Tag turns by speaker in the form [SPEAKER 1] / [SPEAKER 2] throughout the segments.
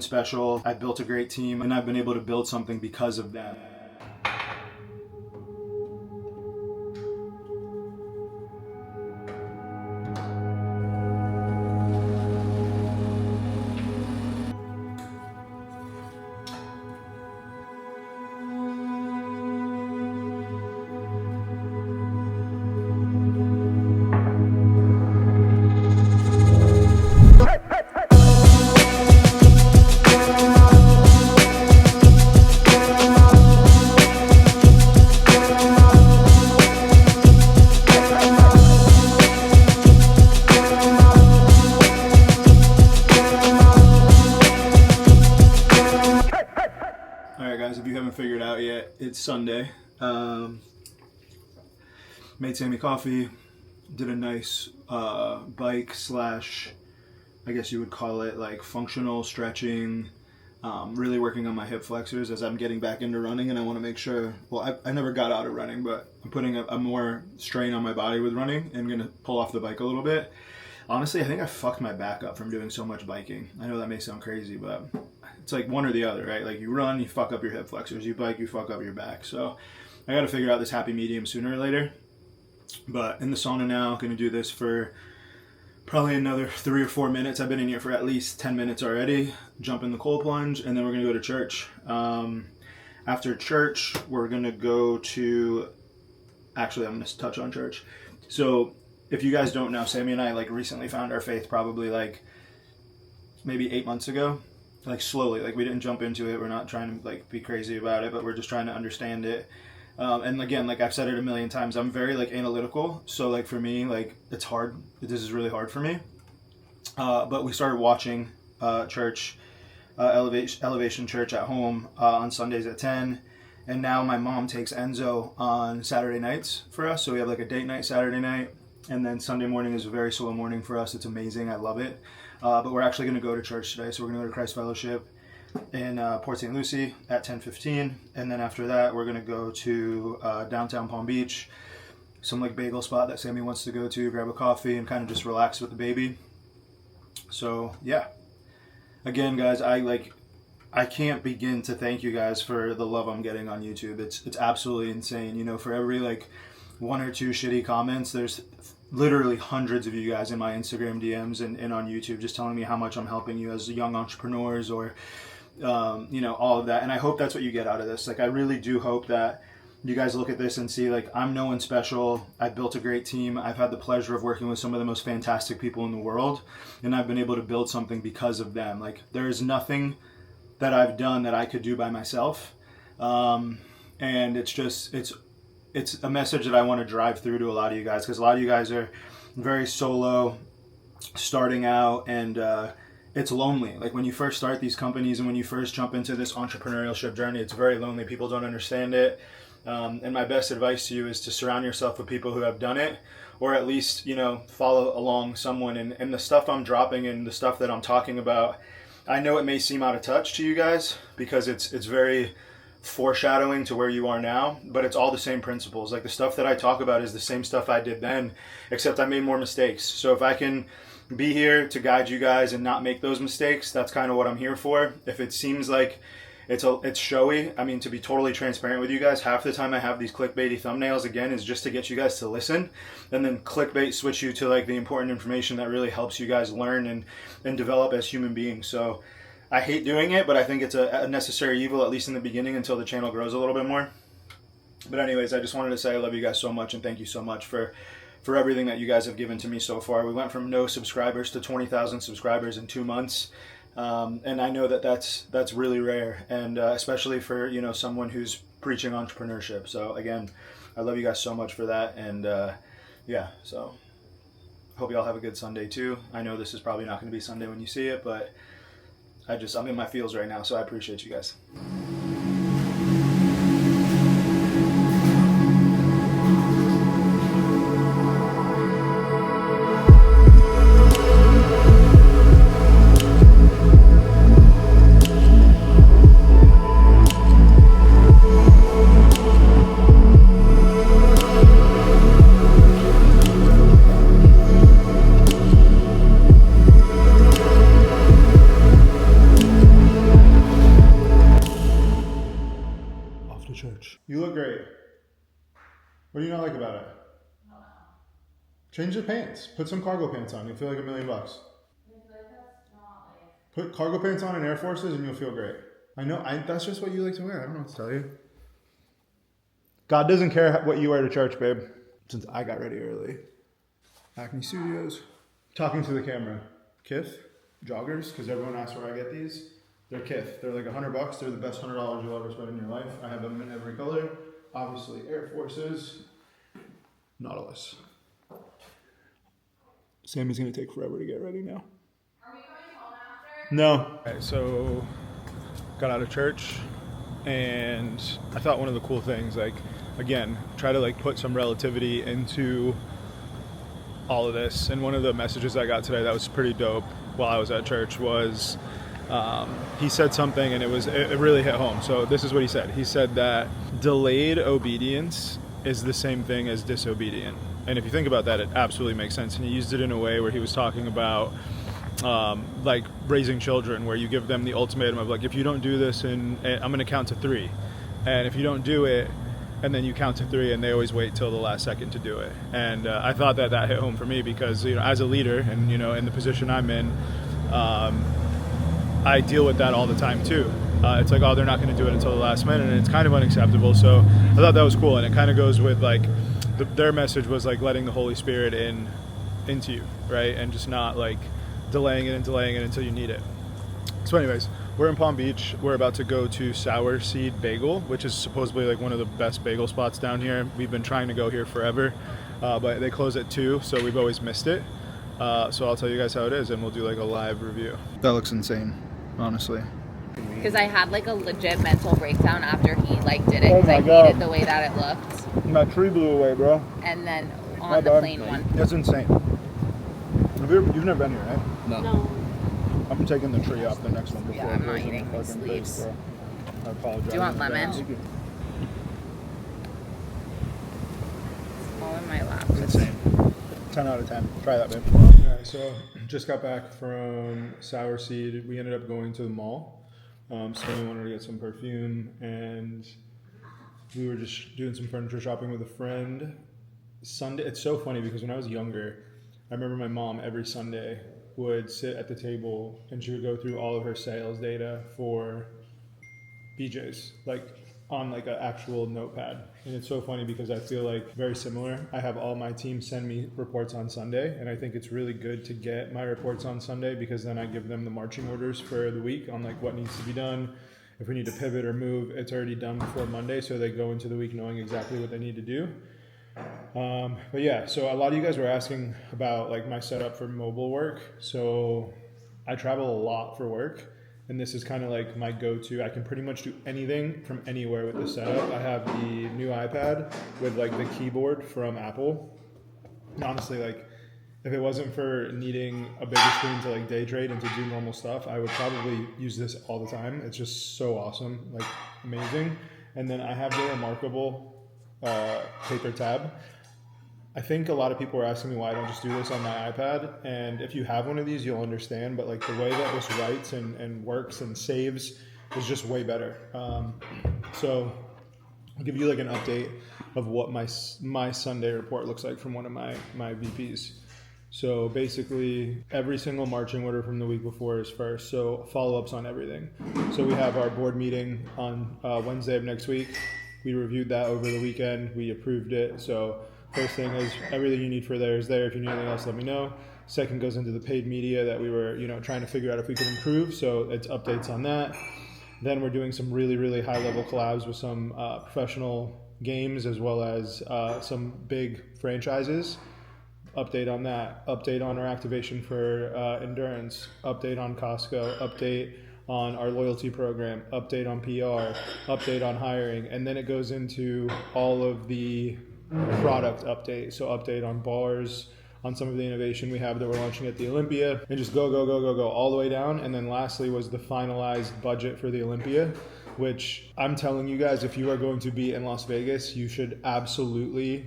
[SPEAKER 1] special. I built a great team, and I've been able to build something because of them. Alright guys, if you haven't figured out yet, it's Sunday. Made Sammy coffee, did a nice bike slash, I guess you would call it like functional stretching, really working on my hip flexors as I'm getting back into running, and I want to make sure, well I never got out of running, but I'm putting a more strain on my body with running and going to pull off the bike a little bit. Honestly, I think I fucked my back up from doing so much biking. I know that may sound crazy, but it's like one or the other, right? Like you run, you fuck up your hip flexors. You bike, you fuck up your back. So I got to figure out this happy medium sooner or later. But in the sauna now, going to do this for probably another 3 or 4 minutes. I've been in here for at least 10 minutes already. Jump in the cold plunge, and then we're going to go to church. After church, we're going to go to... Actually, I'm going to touch on church. So if you guys don't know, Sammy and I like recently found our faith probably like maybe 8 months ago. Like slowly, like we didn't jump into it. We're not trying to like be crazy about it, but we're just trying to understand it. And again, like I've said it a million times, I'm very like analytical. So like for me, like it's hard. This is really hard for me. But we started watching church, Elevation Church at home on Sundays at 10. And now my mom takes Enzo on Saturday nights for us. So we have like a date night Saturday night. And then Sunday morning is a very slow morning for us. It's amazing. I love it. But we're actually going to go to church today. So we're going to go to Christ Fellowship in Port St. Lucie at 10:15. And then after that, we're going to go to downtown Palm Beach, some like bagel spot that Sammy wants to go to, grab a coffee and kind of just relax with the baby. So yeah. Again, guys, I can't begin to thank you guys for the love I'm getting on YouTube. It's absolutely insane. You know, for every like 1 or 2 shitty comments, there's literally hundreds of you guys in my Instagram DMs and on YouTube just telling me how much I'm helping you as young entrepreneurs or, you know, all of that. And I hope that's what you get out of this. Like, I really do hope that you guys look at this and see, like, I'm no one special. I've built a great team. I've had the pleasure of working with some of the most fantastic people in the world, and I've been able to build something because of them. Like, there is nothing that I've done that I could do by myself. And it's just, it's a message that I want to drive through to a lot of you guys, because a lot of you guys are very solo, starting out, and it's lonely. Like when you first start these companies and when you first jump into this entrepreneurship journey, it's very lonely. People don't understand it. And my best advice to you is to surround yourself with people who have done it, or at least, you know, follow along someone. And the stuff I'm dropping and the stuff that I'm talking about, I know it may seem out of touch to you guys because it's very foreshadowing to where you are now, but it's all the same principles. Like the stuff that I talk about is the same stuff I did then, except I made more mistakes. So if I can be here to guide you guys and not make those mistakes, that's kind of what I'm here for. If it seems like it's showy, I mean, to be totally transparent with you guys, half the time I have these clickbaity thumbnails, again, is just to get you guys to listen, and then clickbait switch you to like the important information that really helps you guys learn and develop as human beings. So I hate doing it, but I think it's a necessary evil, at least in the beginning, until the channel grows a little bit more. But anyways, I just wanted to say I love you guys so much, and thank you so much for everything that you guys have given to me so far. We went from no subscribers to 20,000 subscribers in 2 months. And I know that that's really rare, and especially for, you know, someone who's preaching entrepreneurship. So again, I love you guys so much for that, and yeah, so hope y'all have a good Sunday too. I know this is probably not going to be Sunday when you see it, but I'm in my feels right now, so I appreciate you guys. What do you not like about it? Change the pants. Put some cargo pants on. You'll feel like $1 million.
[SPEAKER 2] I feel like that's not like...
[SPEAKER 1] Put cargo pants on and Air Forces and you'll feel great. I know. That's just what you like to wear. I don't know what to tell you. God doesn't care what you wear to church, babe. Since I got ready early. Acne Studios. Talking to the camera. Kith joggers, because everyone asks where I get these. They're Kith. They're like $100. They're the best $100 you'll ever spend in your life. I have them in every color. Obviously, Air Forces. Nautilus. Sammy's gonna take forever to get ready now.
[SPEAKER 2] Are we coming home after?
[SPEAKER 1] No. Okay, so got out of church, and I thought one of the cool things, like, again, try to like put some relativity into all of this. And one of the messages I got today that was pretty dope while I was at church was he said something, and it really hit home. So this is what he said. He said that delayed obedience is the same thing as disobedient. And if you think about that, it absolutely makes sense. And he used it in a way where he was talking about like raising children, where you give them the ultimatum of like, if you don't do this, and I'm going to count to 3. And if you don't do it, and then you count to 3, and they always wait till the last second to do it. And I thought that hit home for me because, you know, as a leader and, you know, in the position I'm in, I deal with that all the time too. It's like, oh, they're not going to do it until the last minute, and it's kind of unacceptable. So I thought that was cool. And it kind of goes with like, their message was like letting the Holy Spirit into you, right? And just not like delaying it until you need it. So anyways, we're in Palm Beach. We're about to go to Sour Seed Bagel, which is supposedly like one of the best bagel spots down here. We've been trying to go here forever, but they close at 2, so we've always missed it. So I'll tell you guys how it is, and we'll do like a live review. That looks insane, honestly.
[SPEAKER 2] Because I had like a legit mental breakdown after he like did it,
[SPEAKER 1] Oh
[SPEAKER 2] because
[SPEAKER 1] my
[SPEAKER 2] I
[SPEAKER 1] God.
[SPEAKER 2] hated the way that it looked.
[SPEAKER 1] My tree blew away, bro.
[SPEAKER 2] And then
[SPEAKER 1] My
[SPEAKER 2] on the
[SPEAKER 1] bad.
[SPEAKER 2] plain one.
[SPEAKER 1] That's insane. You've never been here, right?
[SPEAKER 3] No.
[SPEAKER 1] I'm taking the tree off the next one before.
[SPEAKER 2] Yeah, I'm
[SPEAKER 1] it
[SPEAKER 2] not
[SPEAKER 1] goes in
[SPEAKER 2] eating
[SPEAKER 1] the
[SPEAKER 2] these
[SPEAKER 1] fucking
[SPEAKER 2] leaves.
[SPEAKER 1] face, bro. I apologize.
[SPEAKER 2] Do you want lemon?
[SPEAKER 1] Thank you.
[SPEAKER 2] All in my lap.
[SPEAKER 1] Insane. 10 out of 10. Try that, babe. Alright, so just got back from Sour Seed. We ended up going to the mall. So we wanted to get some perfume, and we were just doing some furniture shopping with a friend. Sunday, it's so funny because when I was younger, I remember my mom every Sunday would sit at the table and she would go through all of her sales data for BJ's, like on like an actual notepad. And it's so funny because I feel like very similar. I have all my team send me reports on Sunday, and I think it's really good to get my reports on Sunday because then I give them the marching orders for the week on like what needs to be done. If we need to pivot or move, it's already done before Monday, so they go into the week knowing exactly what they need to do. But yeah, so a lot of you guys were asking about like my setup for mobile work. So I travel a lot for work, and this is kind of like my go-to. I can pretty much do anything from anywhere with this setup. I have the new iPad with like the keyboard from Apple. And honestly, like if it wasn't for needing a bigger screen to like day trade and to do normal stuff, I would probably use this all the time. It's just so awesome, like amazing. And then I have the remarkable paper tab. I think a lot of people are asking me why I don't just do this on my iPad, and if you have one of these, you'll understand, but like the way that this writes and works and saves is just way better. So I'll give you like an update of what my Sunday report looks like from one of my VPs. So basically every single marching order from the week before is first, so follow-ups on everything. So we have our board meeting on Wednesday of next week. We reviewed that over the weekend. We approved it. So first thing is everything you need for there is there. If you need anything else, let me know. Second goes into the paid media that we were, trying to figure out if we could improve. So it's updates on that. Then we're doing some really, really high level collabs with some professional games as well as some big franchises. Update on that. Update on our activation for Endurance. Update on Costco. Update on our loyalty program, update on PR, update on hiring, and then it goes into all of the product updates. So update on bars, on some of the innovation we have that we're launching at the Olympia, and just go all the way down. And then lastly was the finalized budget for the Olympia, which I'm telling you guys, if you are going to be in Las Vegas, you should absolutely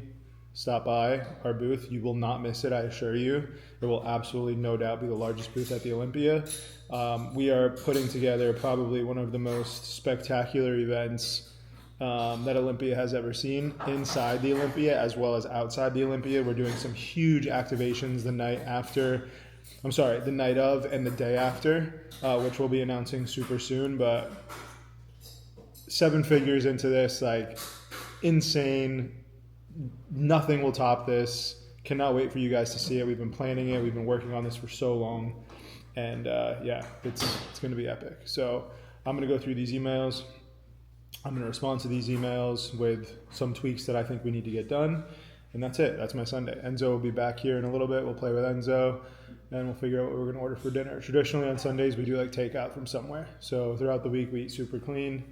[SPEAKER 1] stop by our booth. You will not miss it, I assure you. It will absolutely no doubt be the largest booth at the Olympia. We are putting together probably one of the most spectacular events that Olympia has ever seen inside the Olympia as well as outside the Olympia. We're doing some huge activations the night of and the day after, which we'll be announcing super soon. But 7 figures into this, like insane. Nothing will top this. Cannot wait for you guys to see it. We've been planning it. We've been working on this for so long. And it's going to be epic. So I'm going to go through these emails. I'm going to respond to these emails with some tweaks that I think we need to get done. And that's it. That's my Sunday. Enzo will be back here in a little bit. We'll play with Enzo and we'll figure out what we're going to order for dinner. Traditionally on Sundays, we do like takeout from somewhere. So throughout the week, we eat super clean.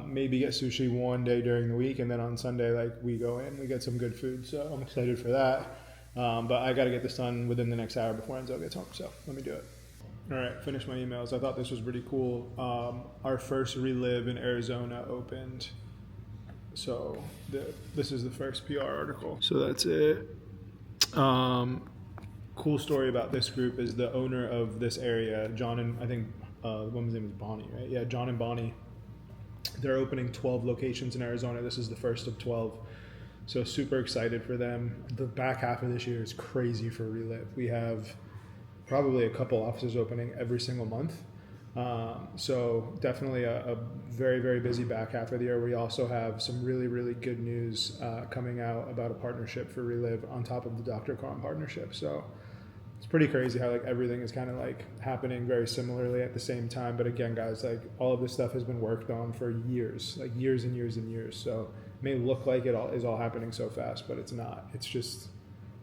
[SPEAKER 1] Maybe get sushi one day during the week. And then on Sunday, like we go in, we get some good food. So I'm excited for that. But I got to get this done within the next hour before Enzo gets home. So let me do it. All right, finish my emails. I thought this was pretty cool. Our first Relive in Arizona opened. So this is the first PR article. So that's it. Cool story about this group is the owner of this area, John and I think the woman's name is Bonnie, right? Yeah, John and Bonnie. They're opening 12 locations in Arizona. This is the first of 12. So super excited for them. The back half of this year is crazy for Relive. We have probably a couple offices opening every single month. So definitely a very, very busy back half of the year. We also have some really, really good news coming out about a partnership for Relive on top of the Dr. Khan partnership. So it's pretty crazy how like everything is kind of like happening very similarly at the same time. But again, guys, like all of this stuff has been worked on for years, like years and years and years. So it may look like it all is all happening so fast, but it's not. It's just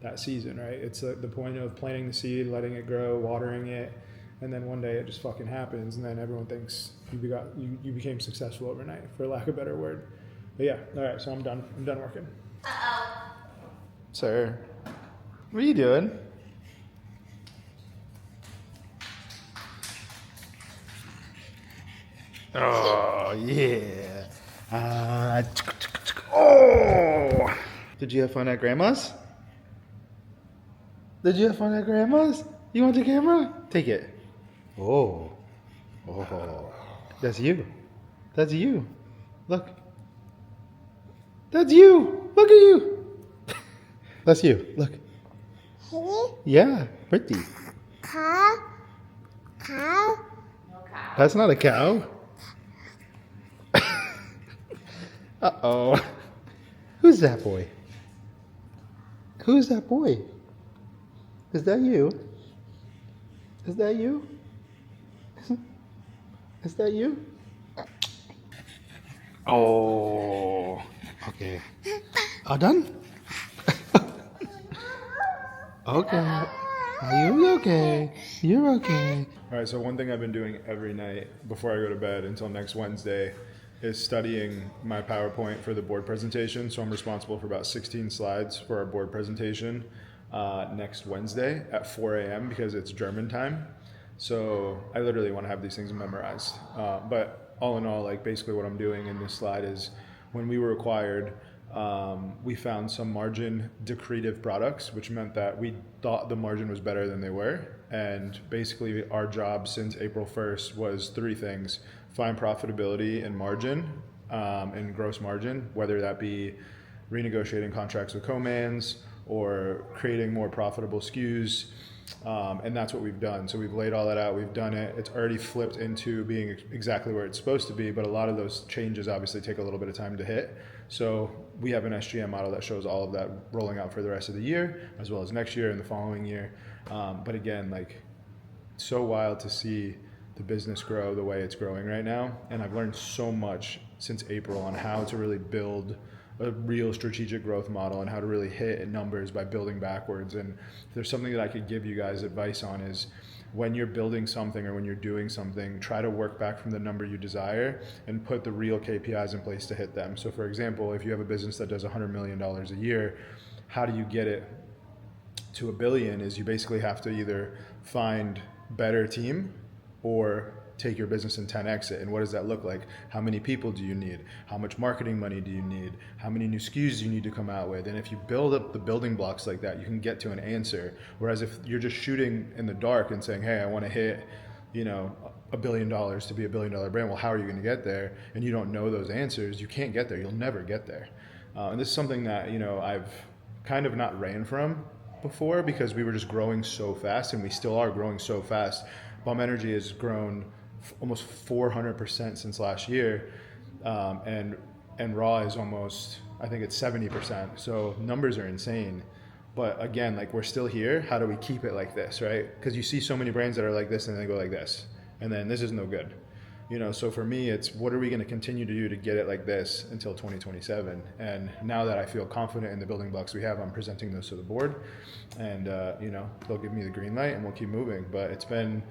[SPEAKER 1] that season, right? It's the point of planting the seed, letting it grow, watering it, and then one day it just fucking happens, and then everyone thinks you became successful overnight, for lack of a better word. But yeah, all right, so I'm done working. Sir, what are you doing? Oh yeah. Oh. Did you have fun at Grandma's? Did you have fun at Grandma's? You want the camera? Take it. Oh. That's you. That's you. Look. That's you. Look at you. That's you. Look. Yeah, pretty.
[SPEAKER 3] Cow?
[SPEAKER 1] That's not a cow. Uh-oh. Who's that boy? Who's that boy? Is that you? Is that you? Is that you? Oh. Okay. All done? Okay. Are you okay? You're okay. All right, so one thing I've been doing every night before I go to bed until next Wednesday is studying my PowerPoint for the board presentation. So I'm responsible for about 16 slides for our board presentation next Wednesday at 4 a.m. because it's German time. So I literally want to have these things memorized. But all in all, like basically what I'm doing in this slide is when we were acquired, we found some margin decretive products, which meant that we thought the margin was better than they were. And basically our job since April 1st was 3 things: find profitability and margin, and gross margin, whether that be renegotiating contracts with co-mans or creating more profitable SKUs. And that's what we've done. So we've laid all that out. We've done it. It's already flipped into being exactly where it's supposed to be. But a lot of those changes obviously take a little bit of time to hit. So we have an SGM model that shows all of that rolling out for the rest of the year, as well as next year and the following year. But again, like, so wild to see the business grow the way it's growing right now. And I've learned so much since April on how to really build a real strategic growth model and how to really hit numbers by building backwards. And if there's something that I could give you guys advice on is when you're building something or when you're doing something, try to work back from the number you desire and put the real KPIs in place to hit them. So for example, if you have a business that does $100 million a year, how do you get it to $1 billion? Is you basically have to either find better team or take your business and 10x it. And what does that look like? How many people do you need? How much marketing money do you need? How many new SKUs do you need to come out with? And if you build up the building blocks like that, you can get to an answer. Whereas if you're just shooting in the dark and saying, hey, I want to hit, $1 billion to be $1 billion brand. Well, how are you going to get there? And you don't know those answers. You can't get there. You'll never get there. And this is something that, I've kind of not ran from before because we were just growing so fast, and we still are growing so fast. Bum Energy has grown almost 400% since last year. And Raw is almost, I think it's 70%. So numbers are insane. But again, like, we're still here. How do we keep it like this, right? Because you see so many brands that are like this and they go like this. And then this is no good. So for me, it's what are we going to continue to do to get it like this until 2027? And now that I feel confident in the building blocks we have, I'm presenting those to the board. And, they'll give me the green light and we'll keep moving. But it's been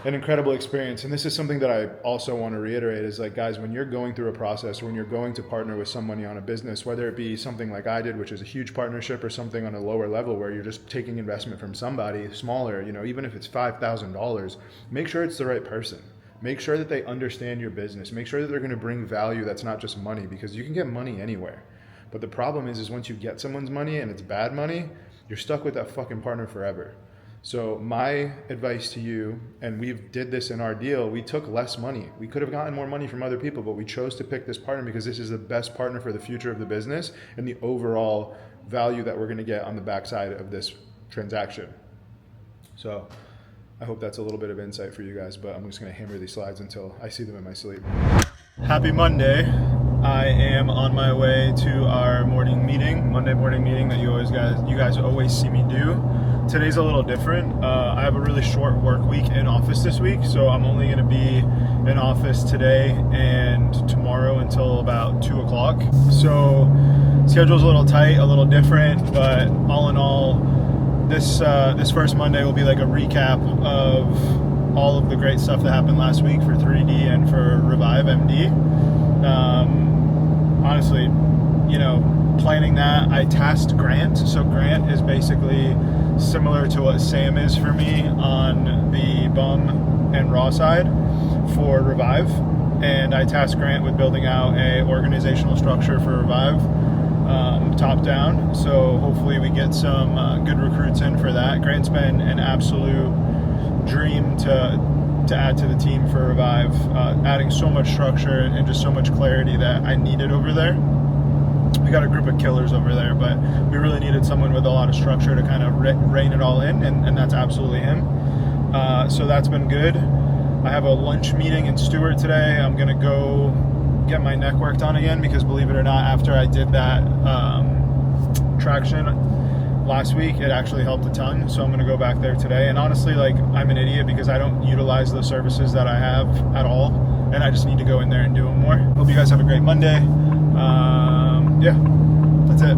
[SPEAKER 1] an incredible experience. And this is something that I also want to reiterate is like, guys, when you're going through a process, or when you're going to partner with somebody on a business, whether it be something like I did, which is a huge partnership, or something on a lower level where you're just taking investment from somebody smaller, even if it's $5,000, make sure it's the right person. Make sure that they understand your business. Make sure that they're going to bring value that's not just money, because you can get money anywhere. But the problem is once you get someone's money and it's bad money, you're stuck with that fucking partner forever. So my advice to you, and we did this in our deal, we took less money. We could have gotten more money from other people, but we chose to pick this partner because this is the best partner for the future of the business and the overall value that we're going to get on the backside of this transaction. So I hope that's a little bit of insight for you guys, but I'm just going to hammer these slides until I see them in my sleep. Happy Monday. I am on my way to our Monday morning meeting that you guys always see me do. Today's a little different. I have a really short work week in office this week, so I'm only going to be in office today and tomorrow until about 2 o'clock. So schedule's a little tight, a little different, but all in all, this first Monday will be like a recap of all of the great stuff that happened last week for 3D and for Revive MD. Honestly, planning that, I tasked Grant. So Grant is basically similar to what Sam is for me on the Bum and Raw side for Revive. And I tasked Grant with building out a organizational structure for Revive, top down. So hopefully we get some good recruits in for that. Grant's been an absolute dream to add to the team for Revive, adding so much structure and just so much clarity that I needed over there. We got a group of killers over there, but we really needed someone with a lot of structure to kind of rein it all in, and that's absolutely him. So that's been good. I have a lunch meeting in Stewart today. I'm going to go get my neck worked on again because, believe it or not, after I did that traction last week, it actually helped a ton. So I'm going to go back there today. And honestly, like, I'm an idiot because I don't utilize the services that I have at all, and I just need to go in there and do them more. Hope you guys have a great Monday. Yeah, that's it.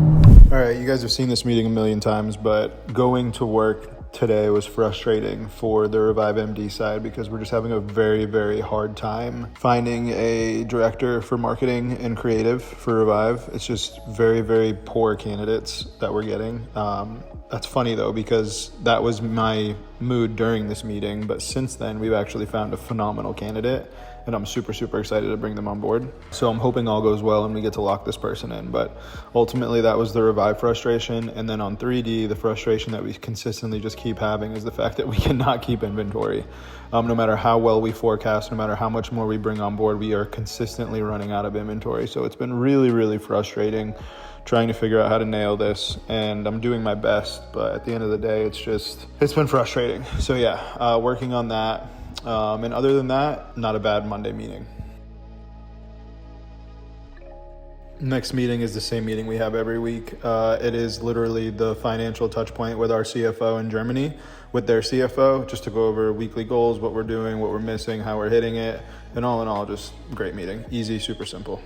[SPEAKER 1] All right, you guys have seen this meeting a million times, but going to work today was frustrating for the Revive MD side because we're just having a very, very hard time finding a director for marketing and creative for Revive. It's just very, very poor candidates that we're getting. That's funny though, because that was my mood during this meeting, but since then we've actually found a phenomenal candidate, and I'm super, super excited to bring them on board. So I'm hoping all goes well and we get to lock this person in. But ultimately that was the Revive frustration. And then on 3D, the frustration that we consistently just keep having is the fact that we cannot keep inventory. No matter how well we forecast, no matter how much more we bring on board, we are consistently running out of inventory. So it's been really, really frustrating trying to figure out how to nail this, and I'm doing my best, but at the end of the day, it's been frustrating. So yeah, working on that. And other than that, not a bad Monday meeting. Next meeting is the same meeting we have every week. It is literally the financial touch point with our CFO in Germany, with their CFO, just to go over weekly goals, what we're doing, what we're missing, how we're hitting it, and all in all, just great meeting. Easy, super simple.